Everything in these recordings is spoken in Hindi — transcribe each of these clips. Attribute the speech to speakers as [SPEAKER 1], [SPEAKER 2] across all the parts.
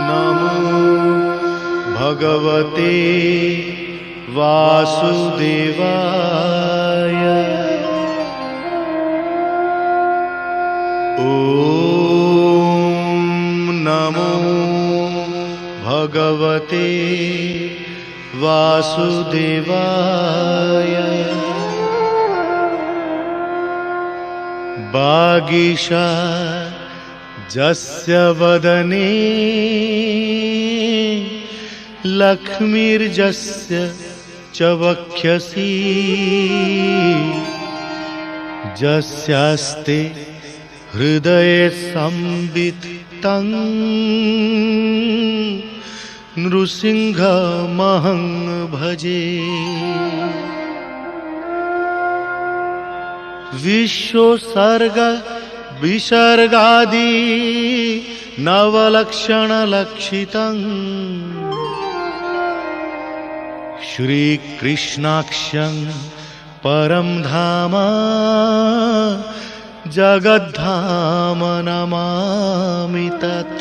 [SPEAKER 1] नमो भगवते वासुदेवाय। नमो भगवते वासुदेवाय। वागीशाजस्य वदने लक्ष्मीर्जस्य च वक्षसि जस्यास्ते हृदये संवित्तं नृसिंहमहं भजे। विश्वसर्ग विसर्गादि नवलक्षणलक्षितं श्रीकृष्णाख्यं परं धाम जगद्धाम नमामि तत्।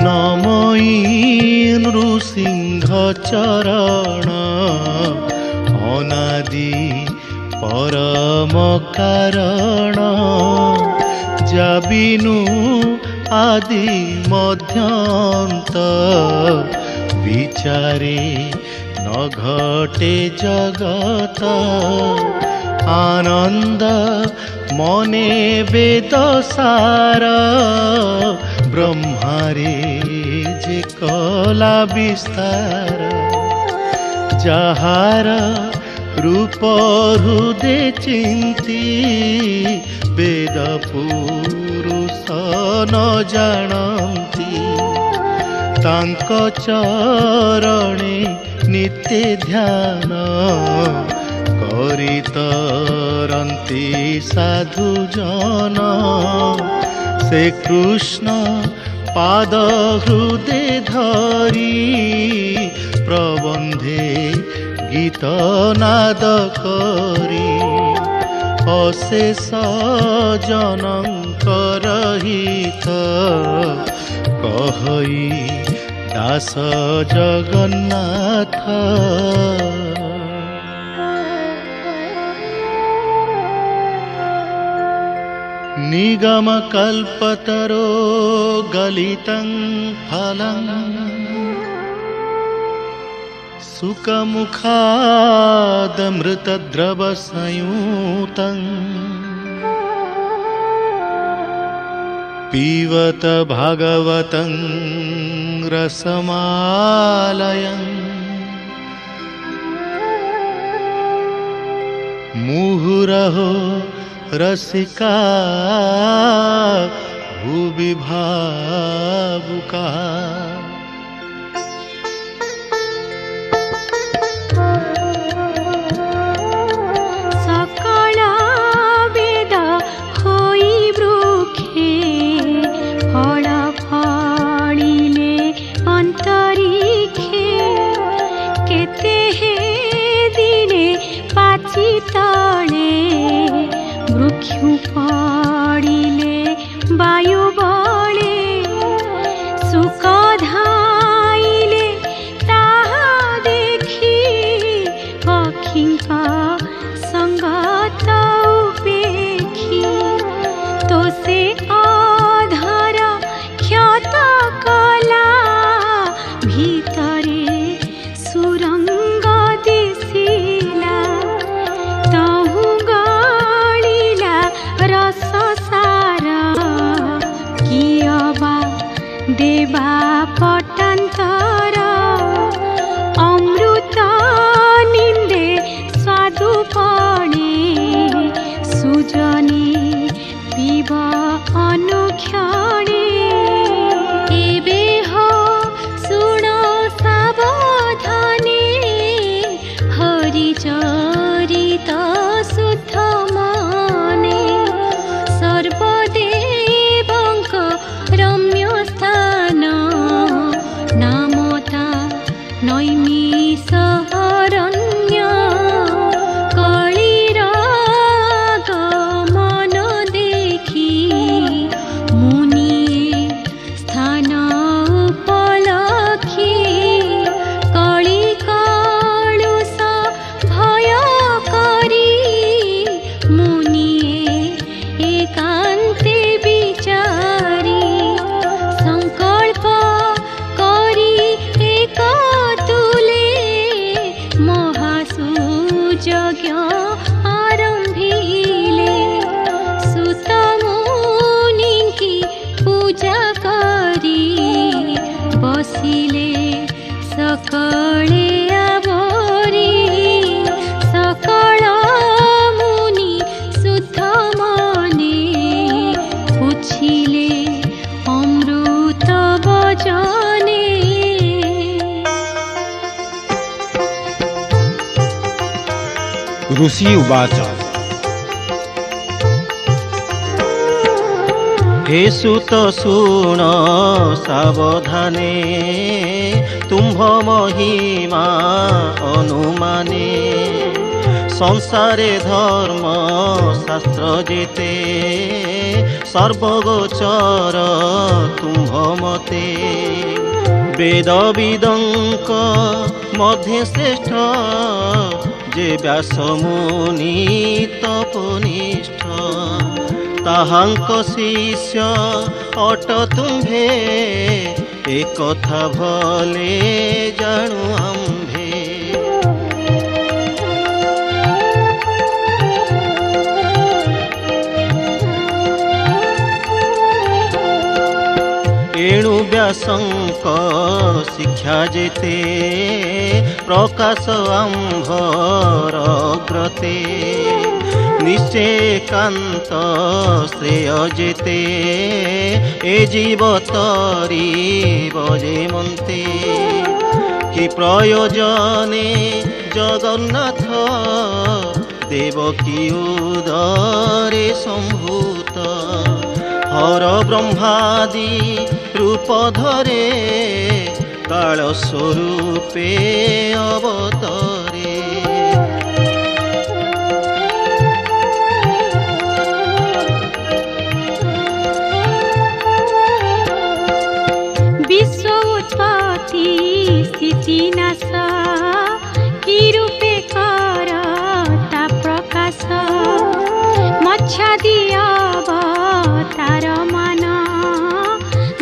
[SPEAKER 1] नमयि नृसिंह चरण अनादि परम कारण जाबिनु आदि मध्यांत विचारे न घटे जगत आनंद मने वेद सार ब्रह्मारे जे कला विस्तार जहार रूप हृदय चिंती वेद पुरुष न जानती तांक चरणे नित्य ध्यान करितरन्ति साधु जन से कृष्ण पाद हृदय धरी प्रबंधे गीत नाद करी अशेष जनकर हित कहई दास जगन्नाथ। निगम कल्पतरो गलितं फलं सुखमुखादमृतद्रव संयुतं पीवत भागवतं रसमालयं मुहुरहो रसिका भुवि भावुका।
[SPEAKER 2] सकल वेद होई वृक्षे फल फलिले अंतरिक्षे केते हे दिने पाची तले वृक्षु पड़िले वायु बले सुख धाइले ताहा देखी पक्षीका संगत उपेक्षी तो से अधर क्षत कला भीतरे सुरंग दिसिला तहु गलिला रस सार कियबा देवा पटान्तर अमृत निंदे स्वादु पणे सुजनी पीब
[SPEAKER 3] ऋषि उवाच
[SPEAKER 4] हे सुत शुण सावधाने तुम्भ महिमा अनुमाने संसारे धर्म शास्त्र जेते सर्वगोचर तुम्भ मते वेद विदंक मध्य श्रेष्ठ जे व्यास मुनि तपनिष्ठ ताहांक शिष्य अट तुम्भे एक कथा भले जाणु आम्भे। एणु व्यासंक शिक्षा जेते प्रकाश आम्भर अग्रते निश्चय कांत श्रेय जेते ए जीव तरी बजे मन्ते कि प्रयोजने जगन्नाथ देवकी उदरे सम्भूत हर ब्रह्मादि रूप धरे काल स्वरूपे अवतरे।
[SPEAKER 2] विश्व उत्पत्ति स्थिति नाश कि रूपे करता प्रकाश मच्छादि अवतार मान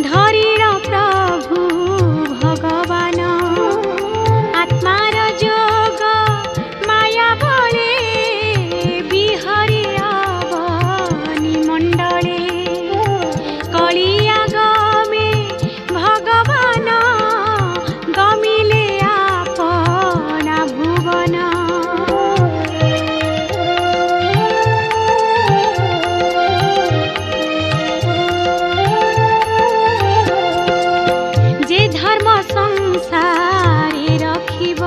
[SPEAKER 2] धरीर प्रभु भगवान आत्मार जोग माया बले बिहरी अवनि मंडले कलिया गमे भगवान गमिले आपना भुवन जे धर्म संसारे रखिब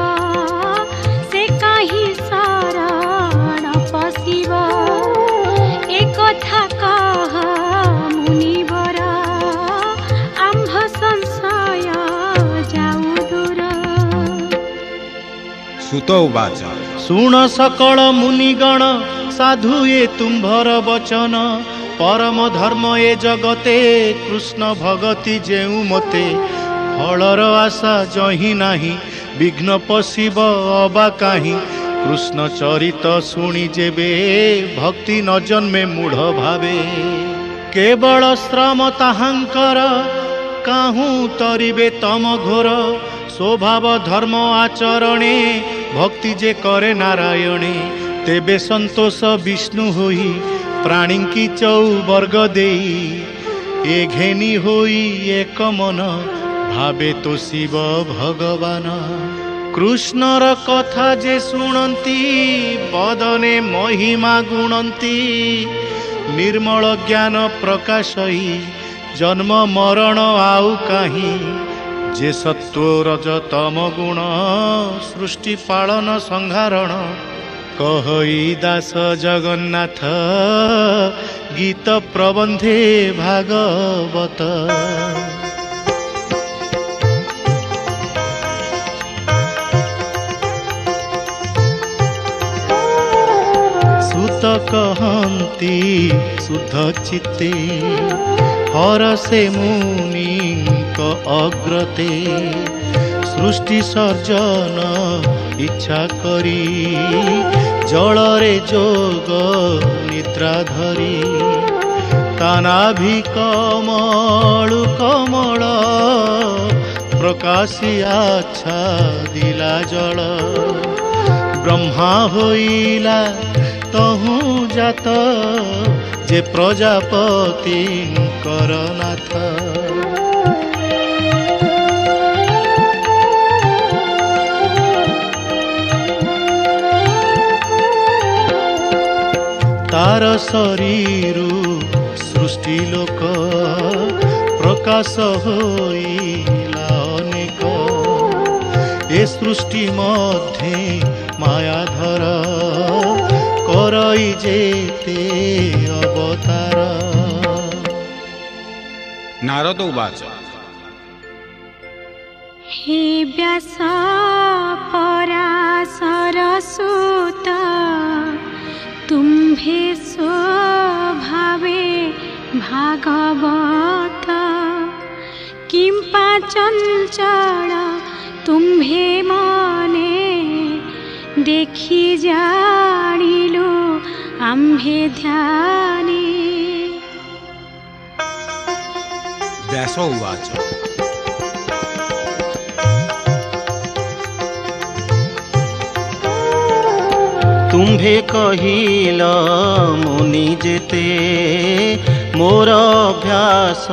[SPEAKER 2] से कहीं शरण पशिब एक कथा कह मुनिवर आम्भ संशय जाऊ दूर।
[SPEAKER 3] सुत उवाच
[SPEAKER 1] ଶୁଣ ସକଳ ମୁନିଗଣ ସାଧୁ ଏ ତୁମ୍ଭର ବଚନ परम धर्म ए जगते कृष्ण भगति जेउ मते फलर आशा जहि नाही विघ्न पशिब अबा काहि कृष्ण चरित शुणी जेबे भक्ति न जन्मे मूढ़ भावे केवल श्रम ताहांकर काहू तरिबे तम घोर स्वभाव धर्म आचरणे भक्ति जे करे नारायणे तेबे संतोष विष्णु होई प्राणी की चौवर्ग देई ए घेनी होई एक मन भावे तो शिव भगवान कृष्णर कथा जे शुणंती बदने महिमा गुणंती निर्मल ज्ञान प्रकाशई जन्म मरण आउ काहि जे सत्व रज तम गुण सृष्टि पालन संहारण कहई दास जगन्नाथ गीत प्रबंधे भागवत। सुत कहंती शुद्ध चित्ते हरसे मुनिक अग्रते सृष्टि सर्जन इच्छा करी जलरे जोग निद्रा धरी तानाभि कमलु कमल प्रकाशी आच्छा दिला जल ब्रह्मा होइला तहु जात जे प्रजापति करनाथ तार शरीरु सृष्टि लोक प्रकाश होइला अनेक ए सृष्टि मध्ये मायाधर करई जेते अवतार।
[SPEAKER 3] नारद उवाच
[SPEAKER 2] हे व्यास पराशर सुत तुम्भे स्वभावे भागवत किंपा चंचल तुम्भे मने देखि जानिलु आम्भे ध्याने।
[SPEAKER 3] व्यास उवाच
[SPEAKER 4] तुम्भे कहिल मुनि जेते मोर अभ्यास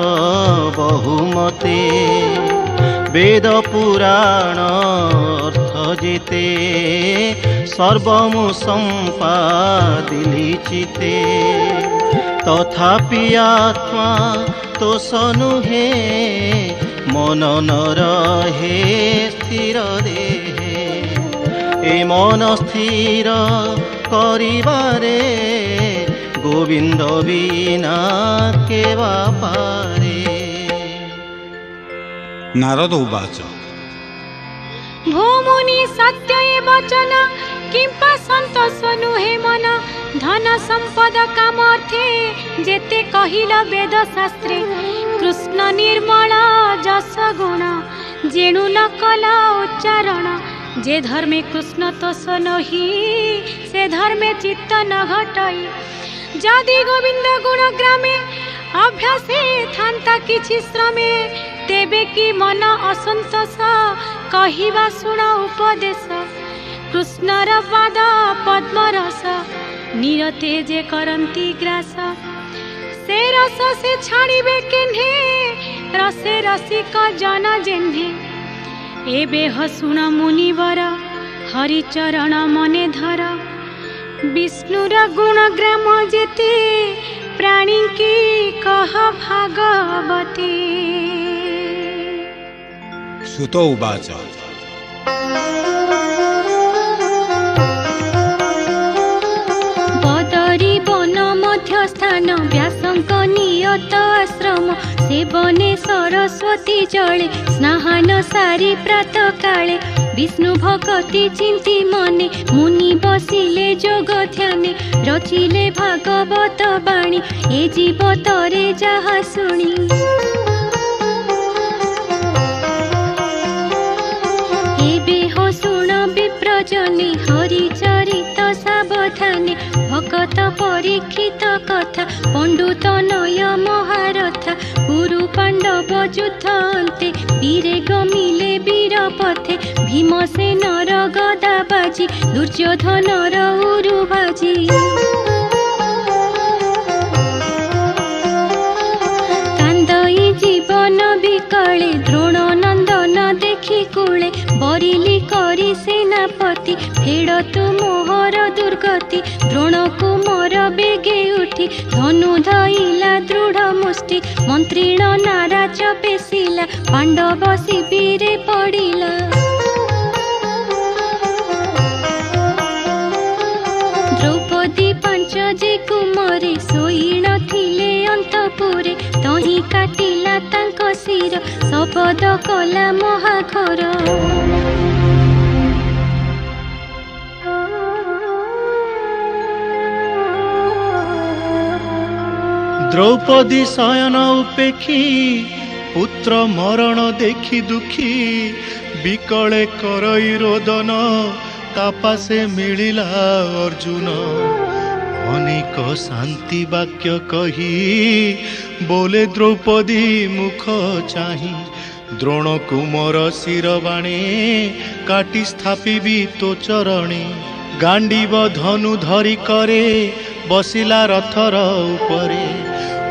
[SPEAKER 4] बहुमते वेद पुराण अर्थ जेते सर्वमु संपादिली चिते तथापि आत्मा तोष नुहे मन न रहे स्थिर देहे ए मन स्थिर करिबारे गोविंद बिना केवा पारे।
[SPEAKER 3] नारद उवाच
[SPEAKER 2] भूमुनि सत्य वचन किंपा संतोष नुहे मन धन संपद कामर्थे जेते कहिल वेद शास्त्रे कृष्ण निर्मल जस गुण जेणु न कला उच्चारण जे धर्मे कृष्ण तोष नही से धर्मे चित्त न घटई जदि गोविंद गुण ग्रामे अभ्यासे थांता किछि श्रमे तेबे कि मन असंतोष कहिबा शुण उपदेश कृष्णर पाद पद्मरस निरते जे करंती ग्रास से रस से छाड़िबे केन्हे रसे रसिक जन जेन्हे एबे शुण मुनिवर हरिचरण मने धर विष्णुर गुण ग्राम जेते प्राणी की कह भागवते।
[SPEAKER 3] सुत उवाच
[SPEAKER 2] बदरी वन मध्य स्थान व्यासंक नियत आश्रम सेवने सरस्वती जले स्नान सारी प्रात काले विष्णु भगति चिंती मने मुनि बसिले जोग ध्याने रचिले भागवत बाणी ए जीव तरे जहा शुणी एबे हो शुण विप्रजने हरिचरित सावधाने भगत परीक्षित कथा पंडुत नय महारथ गुरु पांडव युद्ध अंते वीरे गमिले वीर पथे भीमसेनर गदा बाजी दुर्योधनर उरु भाजी कांदई जीवन विकले द्रोण नंदन देखि कूले बरिली करी सेनापति फेड़ तु मोहर दुर्गति द्रोण कुमर बेगे उठी धनु धइला दृढ़ मुष्टि मंत्रीण नाराज पेशिला पांडव शिविरे पड़िला द्रौपदी पांच जे कुमरे सोई नथिले अंतपुरे तही काटिला तांक शिर शपथ कला महाघर।
[SPEAKER 1] द्रौपदी शयन उपेक्षी पुत्र मरण देखि दुखी विकले करई रोदन तापासे मिलिला अर्जुन अनेक शांति वाक्य कही बोले द्रौपदी मुख चाही द्रोण कुमर शिरबाणे काटी स्थापिबी तो चरणे गांडीव धनु धरी करे बसिला रथर उपरे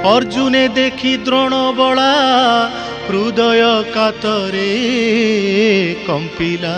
[SPEAKER 1] अर्जुने देखी द्रोण बला हृदय कातरे कंपिला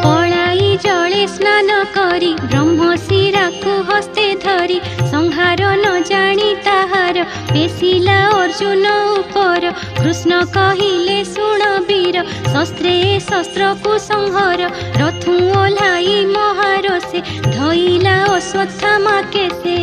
[SPEAKER 2] पलाई जले स्नान करी ब्रह्मशिरा को हस्ते धरी संहार न जानी ताहार पेशिला अर्जुन उपर कृष्ण कहिले शुण वीर शस्त्रे शस्त्र को संहार रथु ओह्लाई महारसे धइला अश्वत्थामा केसे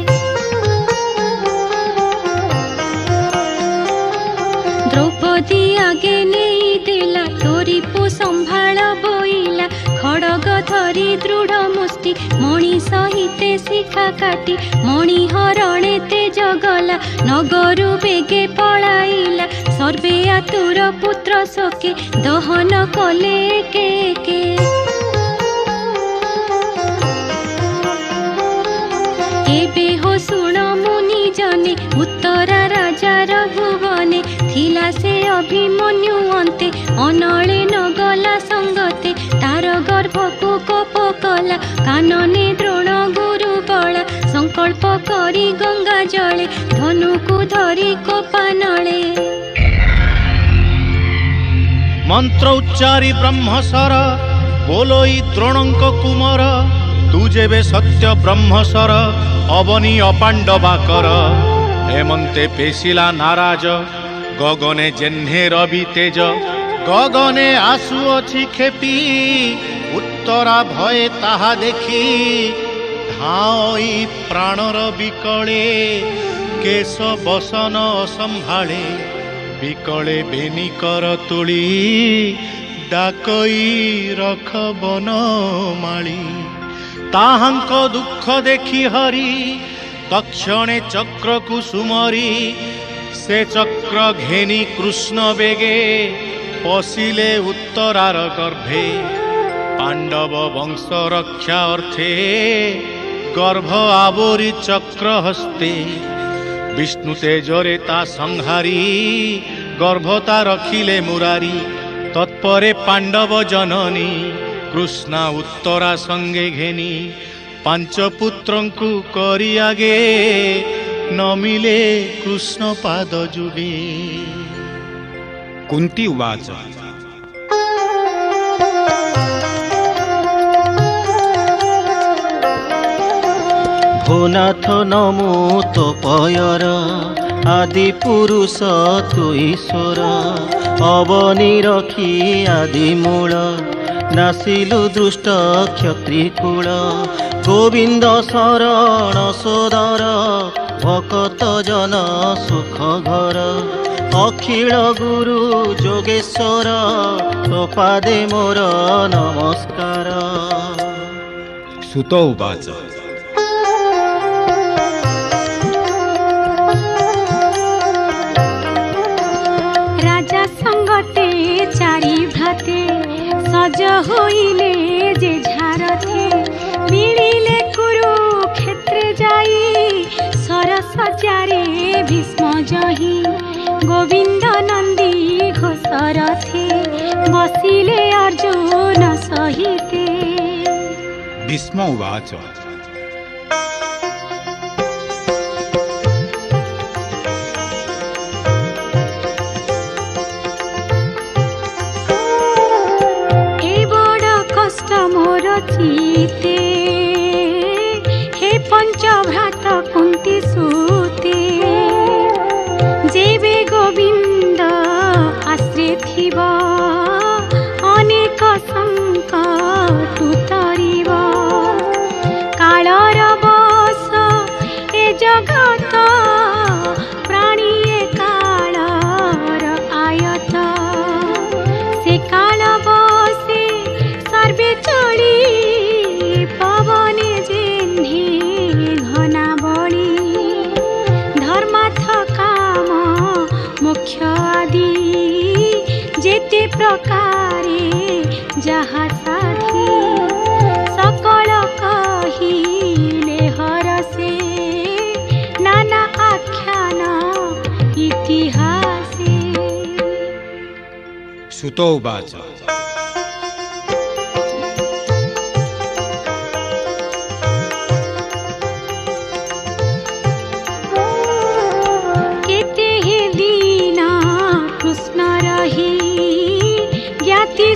[SPEAKER 2] द्रौपदी आगे नहीं देला तोरीपु संभाळ बोइला खड़ग धरी दृढ़ मुष्टि मणि सहिते शिखा काटी मणि हरणे तेज गला नगरु बेगे पलाइला सर्वे आतुर पुत्र शोके दहन कले एके एके एबे हो शुण मुनि जने उत्तरा राजार भुवने थिला से अभिमन्यु अन्ते अनले नगला संगते तार गर्भ को कोप कला कानने द्रोण गुरु बला संकल्प करी गंगा जले धनु को धरी कोपानले
[SPEAKER 1] मंत्र उच्चारी ब्रह्मसर बोलोई द्रोणंक कुमार तू जेबे सत्य ब्रह्मसर अवनी अपांडवा कर हेमंते पेशिला नाराज गगने जेह्ने रवि तेज गगने आसु अछि खेपी उत्तरा भये ताहा देखी धाई प्राणर विकले केश बसन असंभाळे विकले बेनी कर तुली डाकई रख बन माली ताहांक दुख देखी हरि तक्षणे चक्र कुसुमरी से चक्र घेनी कृष्ण बेगे पशिले उत्तरार गर्भे पांडव वंश रक्षा अर्थे गर्भ आवरी चक्र हस्ते विष्णु तेजरे ता संहारी गर्भता रखिले मुरारी तत्परे पांडव जननी कृष्णा उत्तरा संगे घेनी पांच पुत्रंकु करी आगे नमिले कृष्ण पाद जुगे
[SPEAKER 3] कुंती उवाच
[SPEAKER 4] भोनाथ नमो तो पयर आदि पुरुष तु ईश्वर अवनी रखी आदि मूल नासिलु दुष्ट क्षत्रिकूल गोविंद शरण सोदर भक्त जन सुख घर अखिल गुरु जोगेश्वर पादे मोर नमस्कार।
[SPEAKER 3] सुत उवाच
[SPEAKER 2] राजा संगते चारि भ्राते सज होइले जे झारथे मिलिले कुरुक्षेत्र जाई सरस चारे भीष्म जही गोविंद नंदी घोषरथे बसिले अर्जुन सहिते।
[SPEAKER 3] भीष्म उवाच
[SPEAKER 2] मोर चिते हे पंचभ्रात कुंती सूते जेबे गोविंद आश्रे थिब अनेक संकट उतरिब कालर बस ए जगत प्राणी कालर आयत से काल बसे सर्वे चली पवने जेन्हे घना बड़ी धर्मार्थ काम मोक्ष आदि जेते प्रकारे जहा साधी सकल कहिले हरसे नाना आख्यान इतिहासे।
[SPEAKER 3] सुत उवाच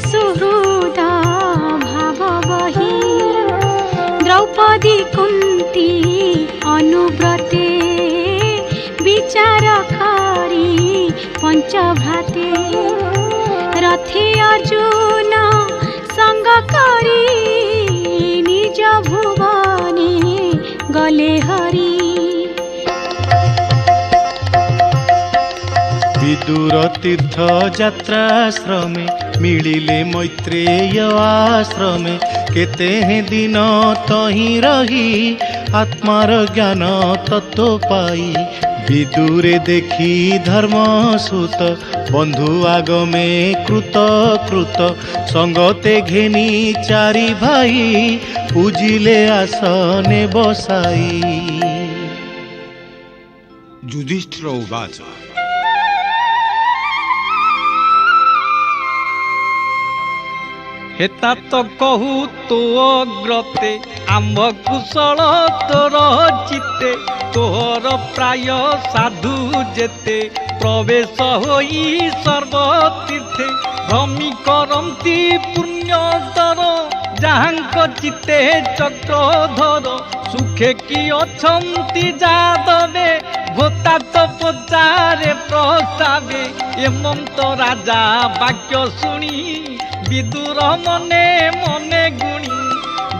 [SPEAKER 2] सुहृद भाव बही द्रौपदी कुंती अनुव्रते विचार निज भ्राते रथी अर्जुन संग करी निज भुवने गले हरि
[SPEAKER 1] विदुर तीर्थ यात्राश्रमे मिलिले मैत्रेय आश्रमे केते दिन तही रही आत्मार ज्ञान तत्व पाई विदुरे देखी धर्म सुत बंधु आगमे कृत कृत संगते घेनी चारि भाई पूजिले आसने बसाई।
[SPEAKER 3] युधिष्ठिर उवाच
[SPEAKER 5] हेता तो कहू तो अग्रते आम्भ कुशल तोर चित्ते तोहर प्राय साधु जेते प्रवेश होई सर्वतीर्थे भ्रमी करती पुण्यतर जाहांक चित्ते चक्रधर सुखे कि अछंती जादवे भोता तो पचारे प्रस्तावे एमंत राजा वाक्य शुणी विदुर मने मने गुणी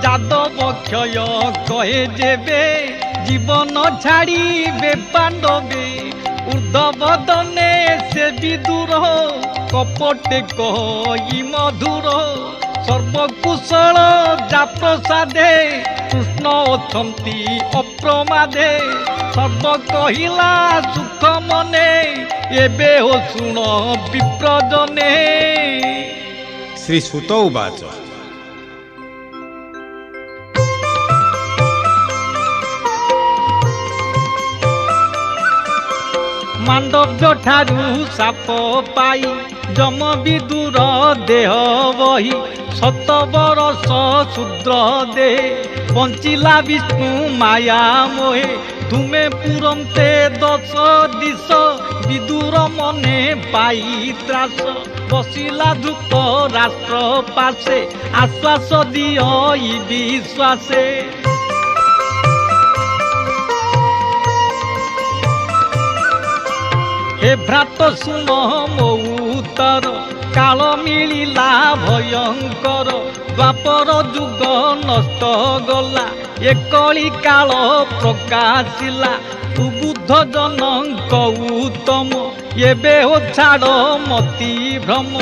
[SPEAKER 5] जादव क्षय कहे जेबे जीवन छाड़ीबे पांडवे ऊर्ध्वदने से विदुर कपटे कही मधुर सर्वकुशल जा प्रसादे कृष्ण अछंती अप्रमादे सर्व कहिला सुख मने एबे हो शुण विप्रजने।
[SPEAKER 3] श्री सुत उवाच
[SPEAKER 5] मांडव्य ठारू साप पाई जम विदुर देह बही 7 बरस शूद्र दे बंचिला विष्णु माया मोहे तुमे पुरंते 10 दिश विदुर मने पाई त्रास बसिला धूप राष्ट्र पासे आश्वास दियो विश्वासे हे भ्रात सुन मो उत्तर काल मिलिला भयंकर द्वापर जुग नष्ट गला एकली काल प्रकाशिला तू बुद्ध जनक उत्तम एबे हो छाड़ मति भ्रम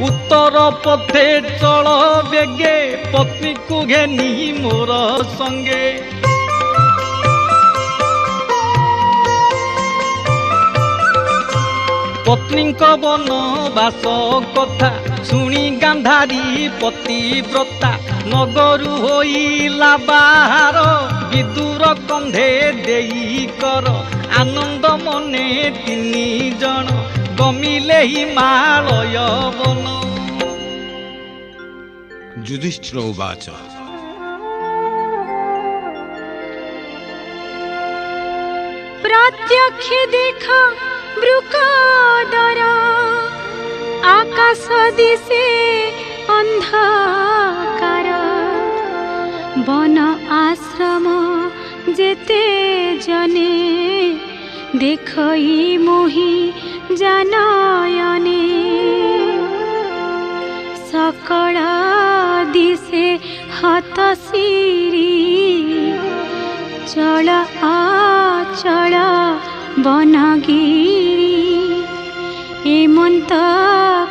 [SPEAKER 5] उत्तर पथे चल बेगे पत्नी को घेनी मोर संगे पत्नी बनवास कथा शुणी गांधारी पतिव्रता नगरु होइला बाहार विदुर कंधे देई कर आनंद मने 3 जन गमिले हिमालय वन।
[SPEAKER 3] युधिष्ठिर उवाच
[SPEAKER 2] प्रत्यक्ष देख वृकोदर आकाश दिशे अंधकार वन आश्रम जेते जने देखई मोहि जानयने सकल दिशे हतशिरी चल आचल बनगिरी एमंत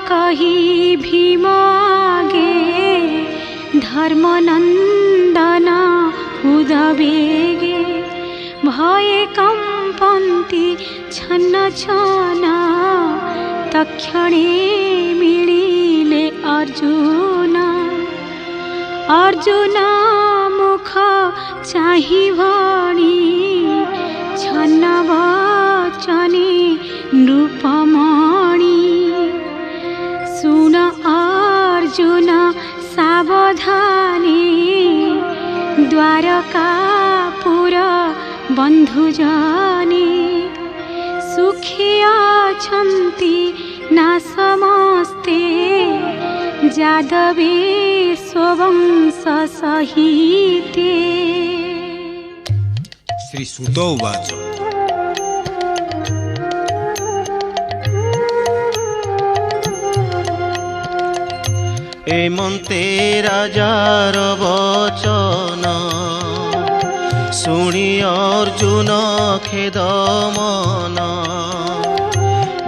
[SPEAKER 2] कही भीम आगे धर्मनंदन उदवेगे भये कंपन्ति छन्न छन तक्षणे मिलिले अर्जुन अर्जुन मुख चाहि भणी छन्न वचने नृपमणि सुन अर्जुन सावधाने द्वारकापुर बन्धुजने सुखी अछन्ति ना समस्ते जादवे स्ववंश सहिते।
[SPEAKER 3] श्री सुत उवाच
[SPEAKER 4] হেমন্তে রাজার বচন শুনি অর্জুন খেদ মন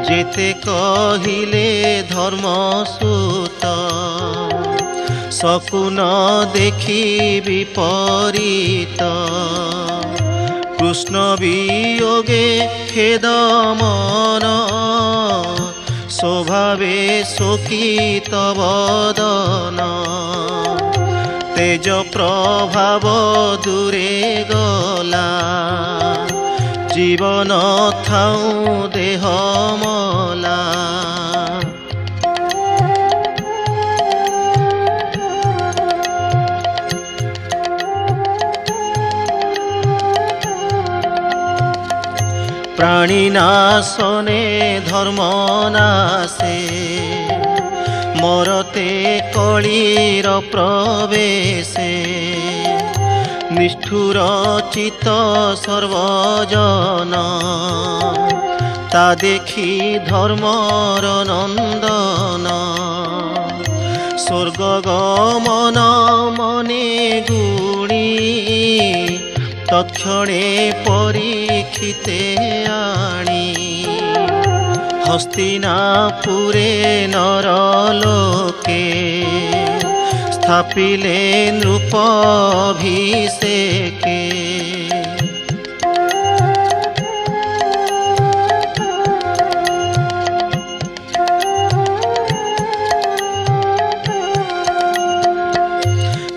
[SPEAKER 4] যেতে কহিলে ধর্মসূত শকুন দেখি বিপরীত কৃষ্ণ বিয়োগে খেদ মন স্বভাবে শোকিত বদন তেজ প্রভাব দূরে গলা জীবন থাউ দেহ মলা প্রাণী নাশনে ধর্ম নাশে মরতে কলির প্রবেশে নিষ্ঠুর চিত সর্বজন তা দেখি ধর্মর নন্দন স্বর্গ গমন মনে গুণী তৎক্ষণে পরীক্ষিতে আনি হস্তিনাপুরে নরলোকে স্থাপিলে নৃপাভিষেকে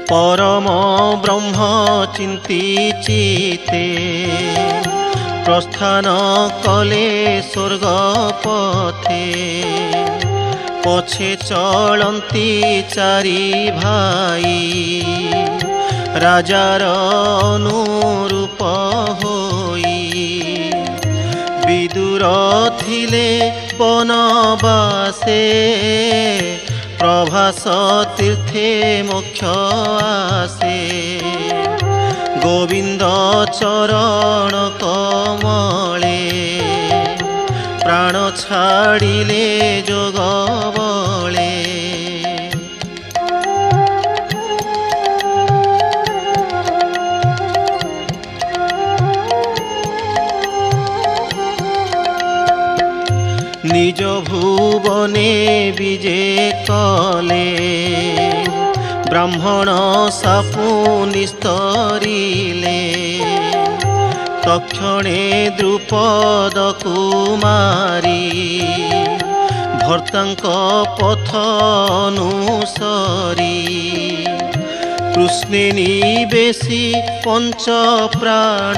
[SPEAKER 4] পরম ব্রহ্ম চিন্তি চিতে প্রস্থান কলে স্বর্গ পথে পছে চলন্তি চারি ভাই রাজার অনুরূপ হই বিদুর থিলে বনবাসে প্রভাস তীর্থে মোক্ষ আসে গোবিন্দ চরণ কমলে প্রাণ ছাড়িলে যোগ বলে নিজ ভুবনে বিজে কলে ব্রাহ্মণ সাপু নিস্তরিলে তক্ষণে দ্রুপদ কুমারী ভর্তাঙ্ক পথ অনুসরি কৃষ্ণে নিবেশি পঞ্চ প্রাণ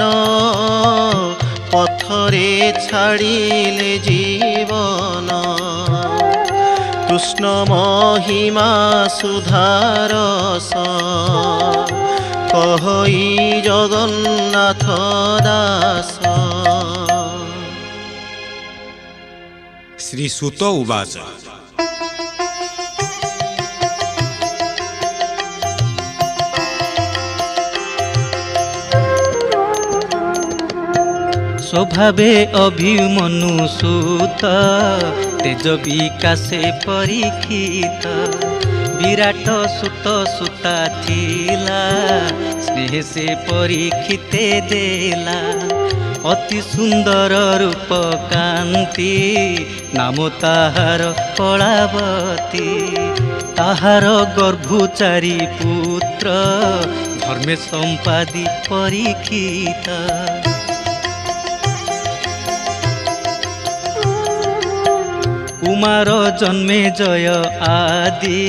[SPEAKER 4] পথরে ছাড়িলে জীবন কৃষ্ণ মহিমা সুধারস কহই জগন্নাথ দাস
[SPEAKER 3] श्रीसुत उवाच
[SPEAKER 5] स्वभावे अभिमनु सुत तेज विकासे परीक्षित विराट सुत सुता थिला स्नेह से परीक्षिते देला अति सुंदर रूप कांति नाम ताहार कलावती ताहार गर्भु चारि पुत्र धर्मे संपादी परीक्षित कुमार जन्मे जय आदि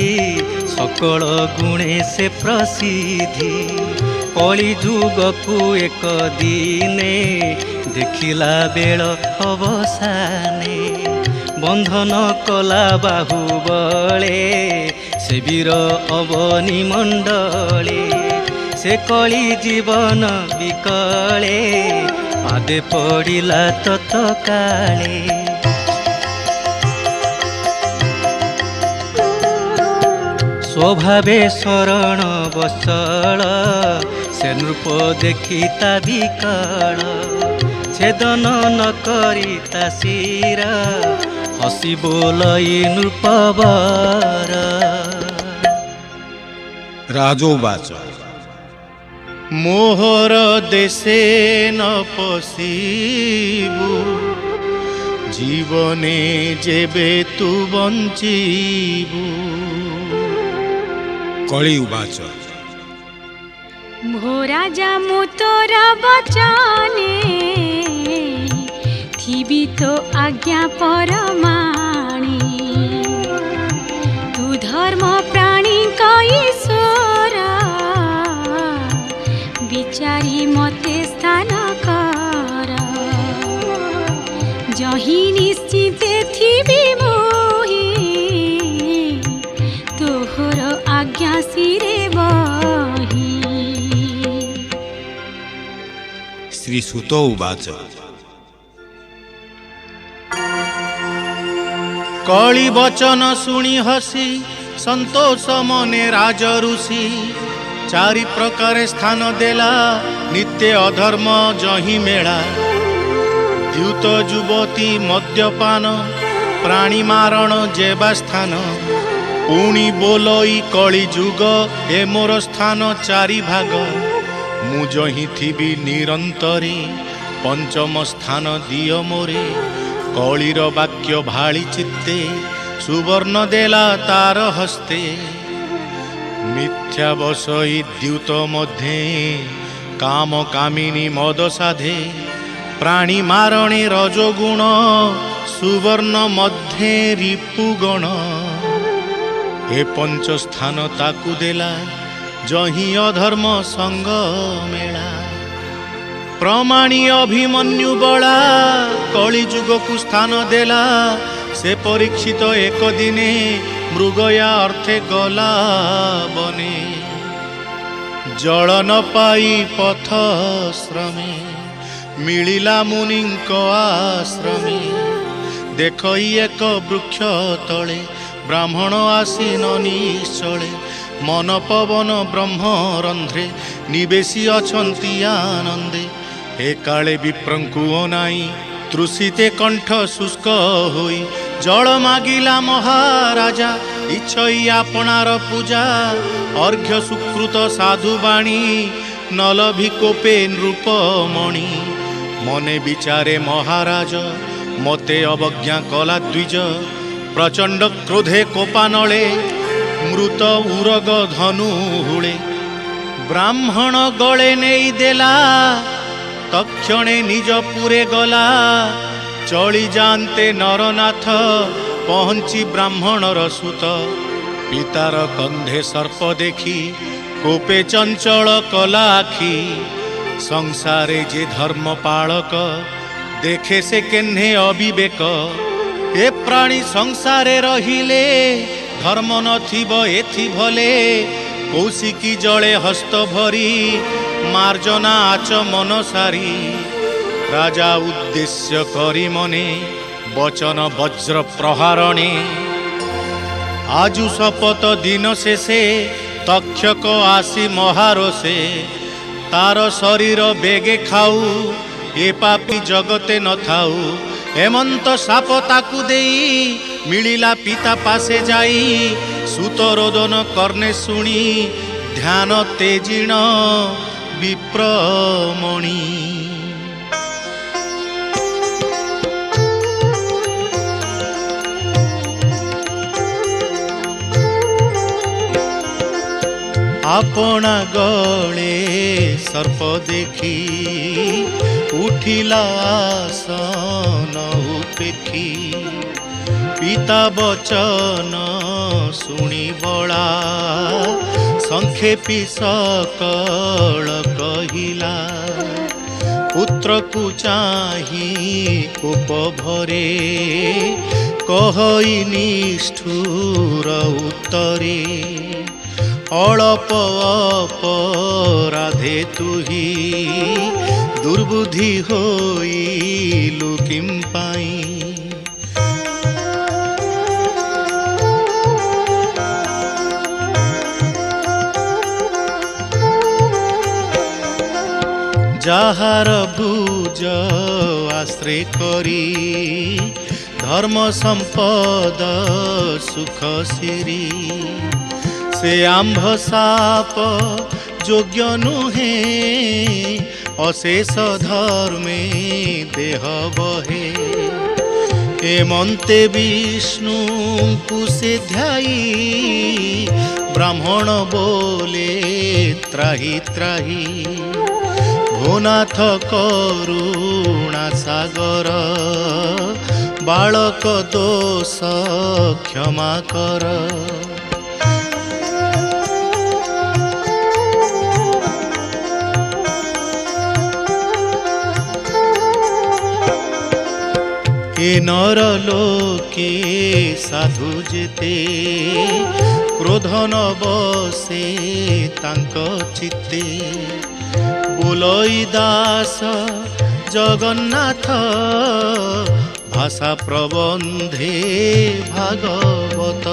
[SPEAKER 5] सकल गुणे से प्रसिद्धि कली जुग को एक दिने देखिला बेल अवसाने बंधन कला बाहुबले से वीर अवनी मंडले से कली जीवन विकले पादे पड़िला तत्काले स्वभावे शरण बसळ से नृप देखी ता विकळ छेदन न करी ता शिर हसी बोलई नृपवर
[SPEAKER 3] राज उवाच
[SPEAKER 1] मोहर देशे न पशिबु जीवने जेबे तू बंचिबु।
[SPEAKER 3] कळी उवाच
[SPEAKER 2] भो राजा मु तोरा बचने थिबी तो आज्ञा परमाणी तू धर्म प्राणी ईश्वर विचारी मते स्थान कर जही निश्चिते थिबी मोहि तोहर आज्ञा सिरे बही।
[SPEAKER 3] श्री सुत उवाच
[SPEAKER 1] कଳି बचन शुणी हसी संतोष मने राज ऋषि चारि प्रकार स्थान देला नित्य अधर्म जही मेला द्यूत युवती मद्यपान प्राणी मारण जेबा स्थान पुणी बोलई कଳି जुग ए मोर स्थान चारि भाग मु जही थिबी निरंतरे पंचम स्थान दिय मोरे कलिर वाक्य भाଳି चित्ते सुवर्ण देला तार हस्ते मिथ्या बसई द्यूत मध्ये काम कामिनी मद साधे प्राणी मारणे रजोगुण सुवर्ण मध्ये रिपुगण ए पंच स्थान ताकू देला जही अधर्म संग मेला प्रमाणी अभिमन्यु बड़ा कଳି जुग को स्थान देला से परीक्षित एक दिने मृगया अर्थे गला बने जल न पाई पथ श्रमे मिलिला मुनिंक आश्रमे देखई एक वृक्ष तले ब्राह्मण आसीन निश्चले मन पवन ब्रह्म रंध्रे निवेशी अछंती आनंदे ए काले विप्रंकु अनाई तृषिते कंठ शुष्क होई जल मागिला महाराजा इच्छई आपणार पूजा अर्घ्य सुकृत साधु बाणी नलभि कोपे नृपमणि मने विचारे महाराज मते अवज्ञा कला द्विज प्रचंड क्रोधे कोपानले मृत उरग धनु हुळे ब्राह्मण गळे नेई देला तक्षणे निज पुरे गला चली जानते नरनाथ पहुंची ब्राह्मणर सुत पितार कंधे सर्प देखी कोपे चंचल कला आखी संसारे जे धर्म पालक देखे से केन्हे अविवेक ए प्राणी संसारे रहिले धर्म नथिब एथि भले कौशिकी जले हस्त भरी मार्जना आचमन सारी राजा उद्देश्य करी मने वचन वज्र प्रहारणे आजु शपथ दिन शेषे तक्षक आसी महारोषे तार शरीर बेगे खाऊ ए पापी जगते न थाऊ हेमंत साप ताकू देई मिलिला पिता पासे जाई सुत रोदन कर्णे शुणी ध्यान तेजिण विप्रमणि। आपना गले सर्प देखी उठिला आसन उपेखी पिता वचन शुणी बड़ा संक्षेपी सकल कहिला पुत्र को चाही कोप भरे कहई निष्ठुर उत्तरे अळप अपराधे तुही दुर्बुद्धि होइलु किं पाई जाहार भुज आश्रय करी धर्म संपद सुख सिरी ସେ ଆମ୍ଭ ସାପ ଯୋଗ୍ୟ ନୁହେଁ, ଅଶେଷ ଧର୍ମେ ଦେହ ବହେ। ଏମନ୍ତେ ବିଷ୍ଣୁଙ୍କୁ ସେ ଧ୍ୟାଇ, ବ୍ରାହ୍ମଣ ବୋଲେ ତ୍ରାହି ତ୍ରାହି। ଭୂନାଥ କରୁଣା ସାଗର, ବାଳକ ଦୋଷ କ୍ଷମା କର। ଏ ନର ଲୋକେ ସାଧୁ ଯେତେ, କ୍ରୋଧ ନ ବସେ ତାଙ୍କ ଚିତ୍ତେ। ବୋଲଇ ଦାସ ଜଗନ୍ନାଥ, ଭାଷା ପ୍ରବନ୍ଧେ ଭାଗବତ।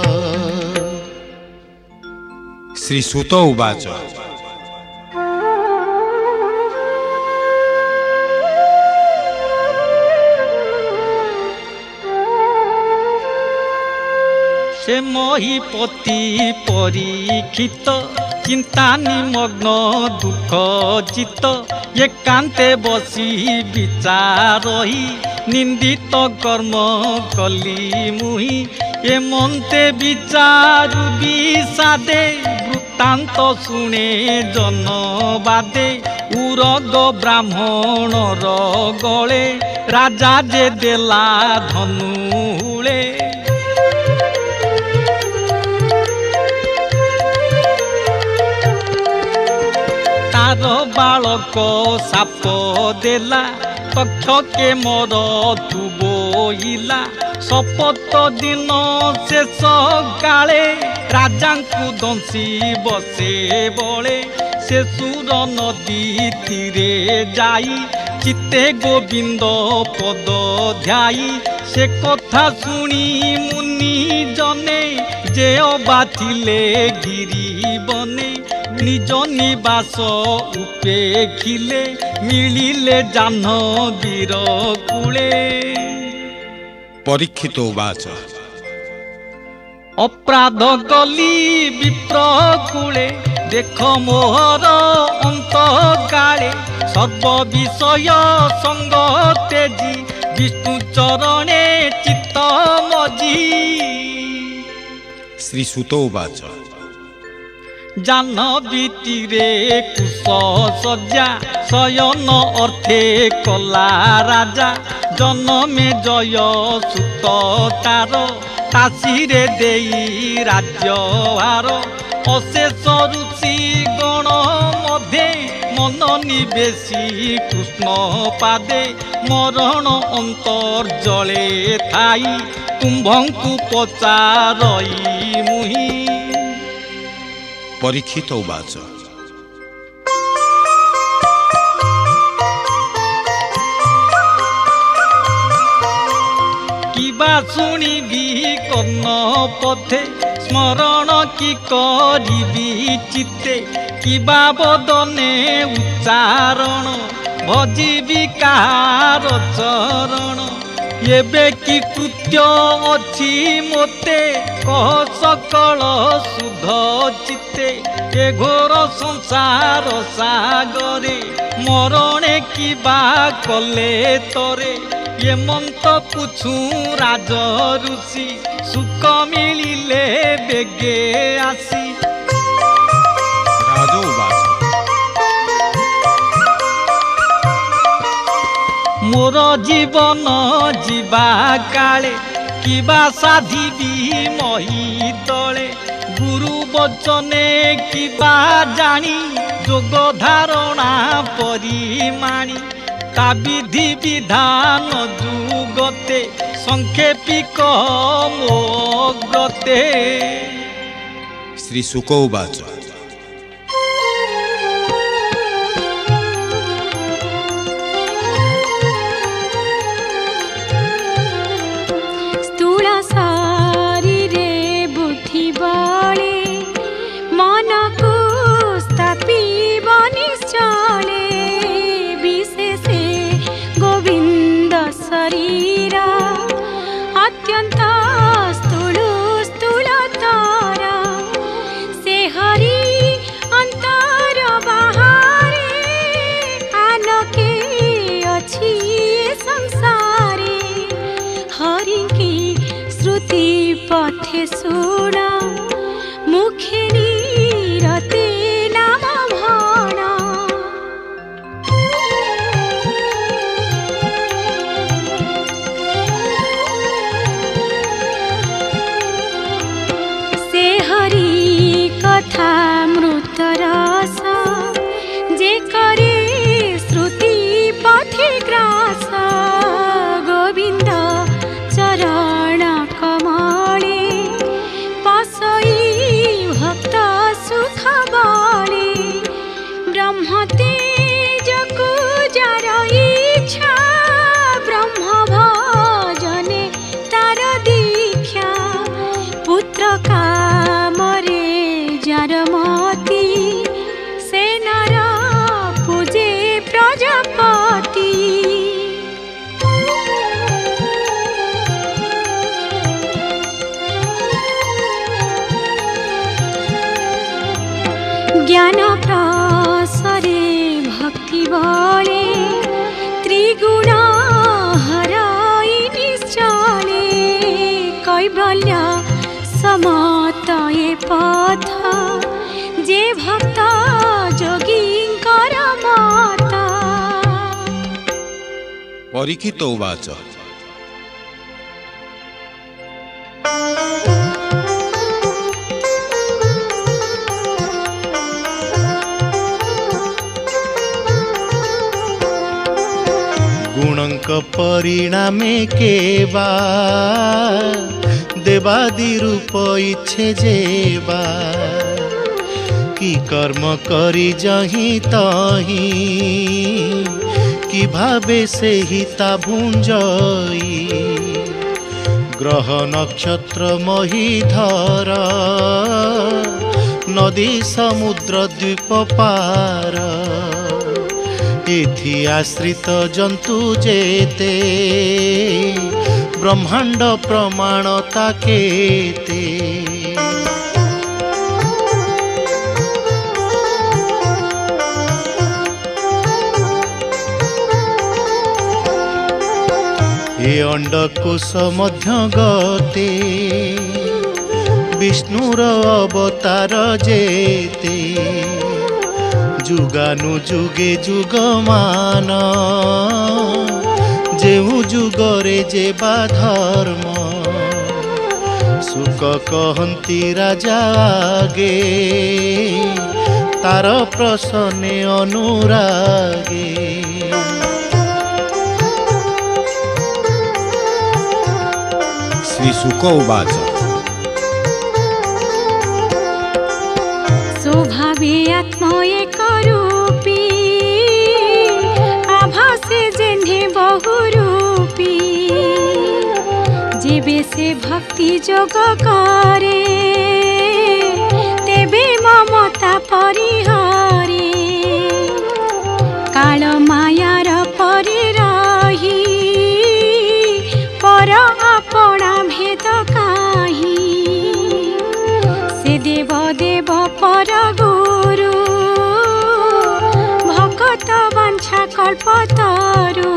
[SPEAKER 3] ଶ୍ରୀ ସୁତ ଉବାଚ।
[SPEAKER 5] ସେ ମହିପତି ପରୀକ୍ଷିତ, ଚିନ୍ତା ନିମଗ୍ନ ଦୁଃଖ ଚିତ୍ତ। ଏକାନ୍ତେ ବସି ବିଚାରହି, ନିନ୍ଦିତ କର୍ମ କଲି ମୁହିଁ। ଏମନ୍ତେ ବିଚାରୁ ବିଷାଦେ, ବୃତ୍ତାନ୍ତ ଶୁଣେ ଜନବାଦେ। ଉରଗ ବ୍ରାହ୍ମଣର ଗଳେ, ରାଜା ଯେ ଦେଲା ଧନୁଳେ। ତାର ବାଳକ ସାପ ଦେଲା, ତକ୍ଷକେ ମର ତୁ ବୋଇଲା। ଶପଥ ଦିନ ଶେଷ କାଳେ, ରାଜାଙ୍କୁ ଦଂଶି ବସେ ବଳେ। ସେ ସୁର ନଦୀ ତୀରେ ଯାଇ, ଚିତ୍ତେ ଗୋବିନ୍ଦ ପଦ ଧ୍ୟାଇ। ସେ କଥା ଶୁଣି ମୁନି ଜନେ, ଯେ ଅବା ଥିଲେ ଗିରିବନେ। ନିଜ ନିବାସ ଉପେଖିଲେ, ମିଳିଲେ ଜାହ୍ନବୀର କୂଳେ।
[SPEAKER 3] ପରୀକ୍ଷିତ ଉବାଚ।
[SPEAKER 5] ଅପରାଧ କଲି ବିପ୍ର କୂଳେ, ଦେଖ ମୋହର ଅନ୍ତ କାଳେ। ସର୍ବ ବିଷୟ ସଙ୍ଗ ତେଜି, ବିଷ୍ଣୁ ଚରଣେ ଚିତ୍ତ ମଜି।
[SPEAKER 3] ଶ୍ରୀ ସୁତ ଉବାଚ।
[SPEAKER 5] ଜାହ୍ନବୀ ତୀରେ କୁଶ ସଜ୍ଜା, ଶୟନ ଅର୍ଥେ କଲା ରାଜା। ଜନମେ ଜୟ ସୁତ ତାର, କାଶୀରେ ଦେଇ ରାଜ୍ୟଭାର। ଅଶେଷ ଋଷି ଗଣ ମଧ୍ୟେ, ମନ ନିବେଶୀ କୃଷ୍ଣ ପାଦେ। ମରଣ ଅନ୍ତର୍ଜଳେ ଥାଇ, ତୁମ୍ଭଙ୍କୁ ପଚାରଇ ମୁହିଁ।
[SPEAKER 3] ପରୀକ୍ଷିତ ଉବାଚ।
[SPEAKER 5] କିବା ଶୁଣିବି କର୍ଣ୍ଣ ପଥେ, ସ୍ମରଣ କି କରିବି ଚିତ୍ତେ। କିବା ବଦନେ ଉଚ୍ଚାରଣ, ଭଜିବି କାହାର ଚରଣ। ଏବେ କି କୃତ୍ୟ ଅଛି ମୋତେ, କହ ସକଳ ସୁଧ ଚିତ୍ତେ। ଏ ଘୋର ସଂସାର ସାଗରେ, ମରଣେ କିବା କଲେ ତରେ। ଏମନ୍ତ ପୁଛୁ ରାଜ ଋଷି, ସୁଖ ମିଳିଲେ ବେଗେ ଆସି।
[SPEAKER 3] ରାଜ ଉବାଚ।
[SPEAKER 5] ମୋର ଜୀବନ ଯିବା କାଳେ, କିବା ସାଧିବି ମହି ତଳେ। ଗୁରୁ ବଚନେ କିବା ଜାଣି, ଯୋଗ ଧାରଣା ପରିମାଣି। ତା ବିଧି ବିଧାନ ଯୁଗତେ, ସଂକ୍ଷେପିକ ମୋ ଗତେ।
[SPEAKER 3] ଶ୍ରୀ ଶୁକ ଉବାଚ।
[SPEAKER 2] ସ୍ଥୂଳ ଶରୀରେ ବୁଦ୍ଧି ବଳେ, ମନକୁ ସ୍ଥାପିବ ନିଶ୍ଚଳେ। ବିଶେଷେ ଗୋବିନ୍ଦ ଶରୀର, ଅତ୍ୟନ୍ତ ସ୍ଥୂଳତର। ସେ मुखे सुण मुखे नीरते नाम भण से हरि कथा मृत रस जे करे श्रुति पथि ग्रास गोविंद चरण कमले पसई भक्त सुख बले ब्रह्म तेजको जार इच्छा ब्रह्म भजने तार दीक्षा पुत्र कामरे जार मती से नर पूजे प्रजापति ज्ञान प्रसरे भक्ति बले त्रिगुण हराई निश्चले कैवल्य समत ए पथ जे भक्त जोगींकर मत
[SPEAKER 3] परीक्षित उवाच
[SPEAKER 1] गुणंक परिणामे केवा देवादि रूप इच्छे जेवा कि कर्म करी जही तही कि भावे से हिता भुंजई ग्रह नक्षत्र महीधर नदी समुद्र द्वीप पार एथि आश्रित जंतु जेते ब्रह्मांड प्रमाण ताकेते ए अंडकोश मध्य गते विष्णुर अवतार जेते जुगानु जुगे जुगमान जेउ जुगरे जेबा धर्म सुख कहंती राजा आगे तार प्रसन्ने अनुरागे
[SPEAKER 3] श्री शुक उवाच
[SPEAKER 2] स्वभावे आत्मा एक रूपी आभासे जेन्हे बहुरूपी जेबे से भक्ति जोग करे तेबे ममता परिहरे काल मायार परे रही पर अपना भेद काहि से देव देव पर गुरु भक्त वांछा कल्पतरु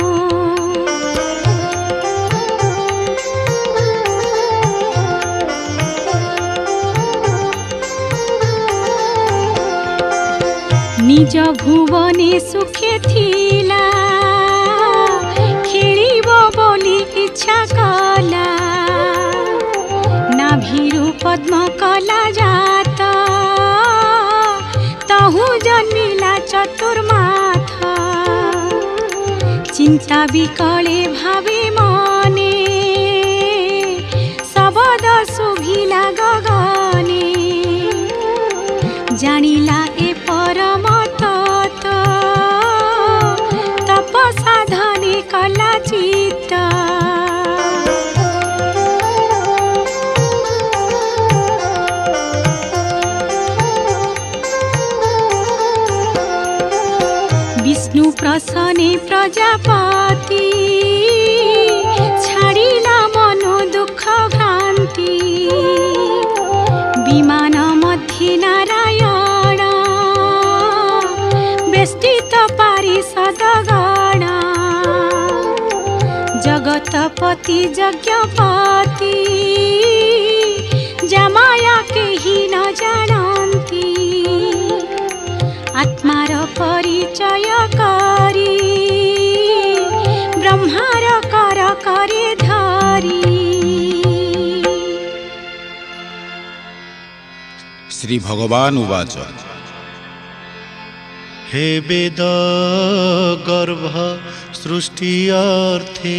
[SPEAKER 2] निज भुवने सुखे थिला खेलिब बोली इच्छा कला नाभिरु पद्म कला जात तहु जन्मिला चतुर्माथ चिंता विकले भावे मने शबद शुभिला गगने जानिला ए परम तत्व तप साधने कला चित्त विष्णु प्रसन्ने प्रजापति छाड़िला मनो दुख भ्रांति विमान मध्ये नारायण बेष्टित पारिषद गण जगतपति यज्ञपति पूजा माया केही न जानन्ती आत्मार परिचय करी ब्रह्मार कर करे धरी।
[SPEAKER 3] श्री भगवान उवाच
[SPEAKER 1] हे वेद गर्भ सृष्टि अर्थे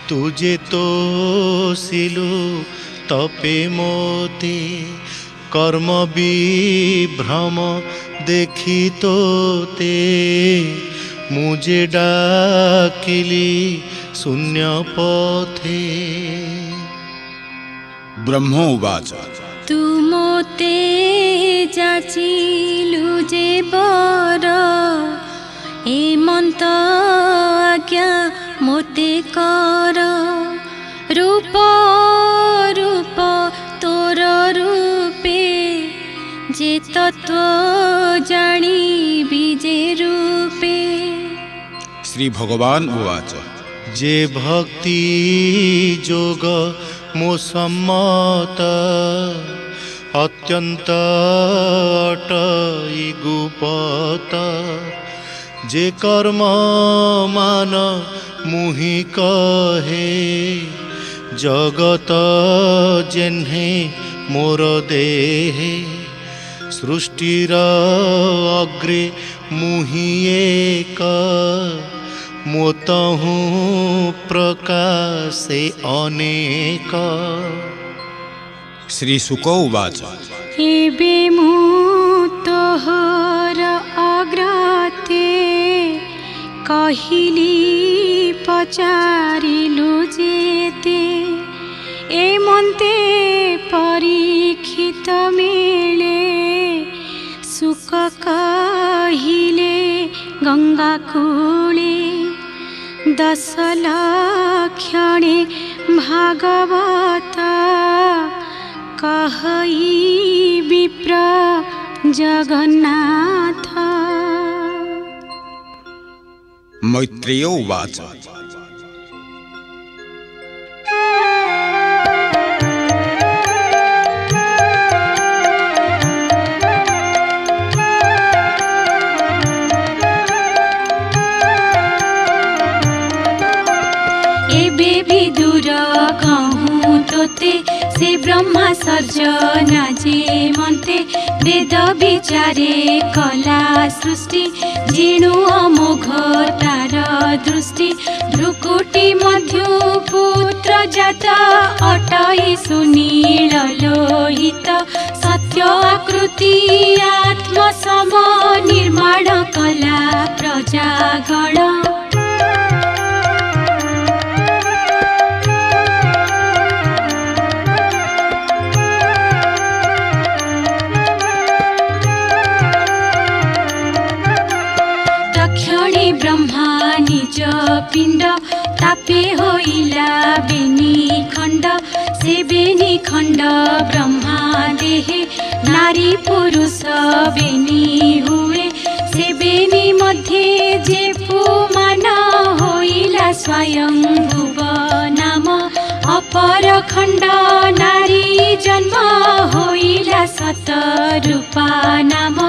[SPEAKER 1] तुझे तो सिलु तपे मोते कर्म विभ्रम देखी तोते मुझे डाकिली शून्य पथे।
[SPEAKER 3] ब्रह्म उवाच
[SPEAKER 2] तू मोते जाचिलु जे बर हेमंत आज्ञा मोते कर रूप रूप तोर रूपे जे तत्व जानी बीजे रूपे।
[SPEAKER 3] श्री भगवान उवाच
[SPEAKER 1] जे भक्ति जोग मो सम्मत अत्यंत अटई गुपत जे कर्म मान मुहि कहे जगत जेन्हे मोर देहे सृष्टिर अग्रे मुहि एक मोतहु प्रकाशे अनेक।
[SPEAKER 3] श्री शुक उवाच
[SPEAKER 2] एबे मु तोहर अग्रते कहिली पचारिलु जेते ए मन्ते परीक्षित मेले सुख कहिले गंगा कूले 10 लक्षणे भागवत कहई विप्र जगन्नाथ।
[SPEAKER 3] मैत्रेय उवाच
[SPEAKER 2] एबे विदुर कहूँ तोते से ब्रह्मा सर्जना जे मन्ते वेद विचारे कला सृष्टि जिणु अमोघ तार दृष्टि भ्रुकुटी मध्य पुत्र जात अटई सुनील लोहित सत्य आकृति आत्म सम निर्माण कला प्रजागण। ब्रह्मा निज पिंड तापे होइला बेनी खंड से बेनी खंड ब्रह्मा देहे नारी पुरुष बेनी हुए से बेनी मध्य जे पुमान होइला स्वयं भुव नाम अपर खंड नारी जन्म होइला सत रूपा नाम।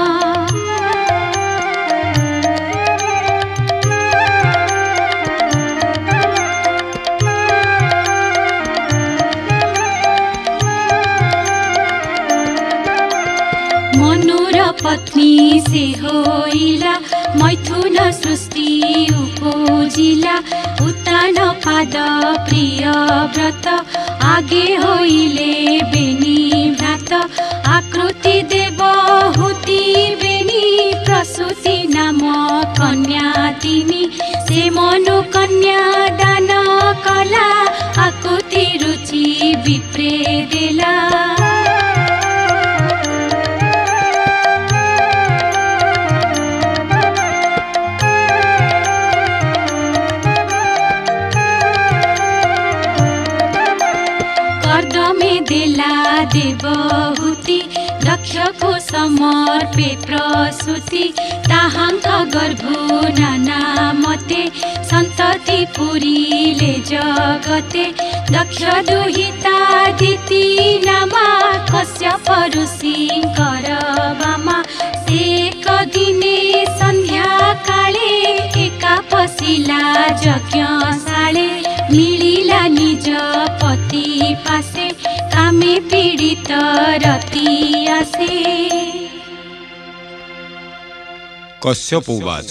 [SPEAKER 2] पत्नी से होइला मैथुन सृष्टि उपजिला उत्तान पाद प्रिय व्रत आगे होइले बेनी व्रत आकृति देवहूति बेनी प्रसूति नाम कन्या तिनी से मनु कन्या दान कला आकृति रुचि विप्रे देला। देला देवहूति दक्ष को सम समर्पे प्रसूति ताहांक गर्भो नाना मते सन्तति पुरीले जगते दक्ष दुहिता दिति नामा कश्यप ऋषिंकर बामा एक दिने संध्या काले एका पशिला यज्ञशाळे मिलिला निज पति पासे कामे पीडित रति आसे।
[SPEAKER 3] कश्यप उवाच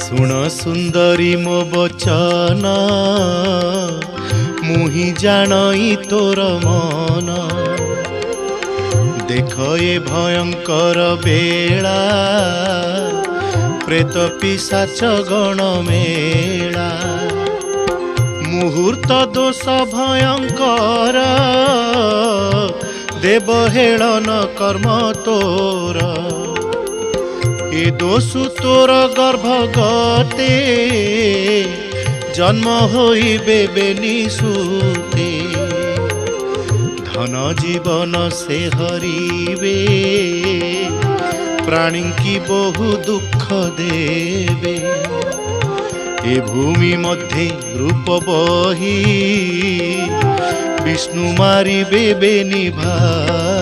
[SPEAKER 1] सुण सुंदरी मो बचन मुहि जानई तोर मन देख ए भयंकर बेला प्रेत पिशाच गण मेला मुहूर्त दोष भयंकर देव हेलन कर्म तोर ए दोषु तोर गर्भगते जन्म होइबे बेनिसुते धन जीवन से हरिबे प्राणी की बहु दुख देवे ए भूमि मध्य रूप बही विष्णु मारिबे बेनि भाई